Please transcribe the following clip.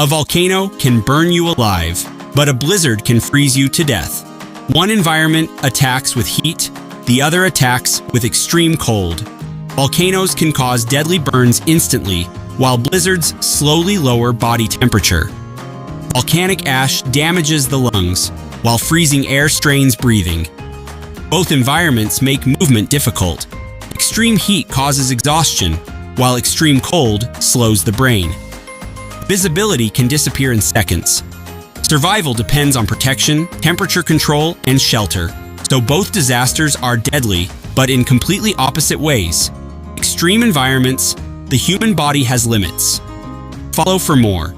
A volcano can burn you alive, but a blizzard can freeze you to death. One environment attacks with heat, the other attacks with extreme cold. Volcanoes can cause deadly burns instantly, while blizzards slowly lower body temperature. Volcanic ash damages the lungs, while freezing air strains breathing. Both environments make movement difficult. Extreme heat causes exhaustion, while extreme cold slows the brain. Visibility can disappear in seconds. Survival depends on protection, temperature control, and shelter, so both disasters are deadly, but in completely opposite ways. Extreme environments, the human body has limits. Follow for more.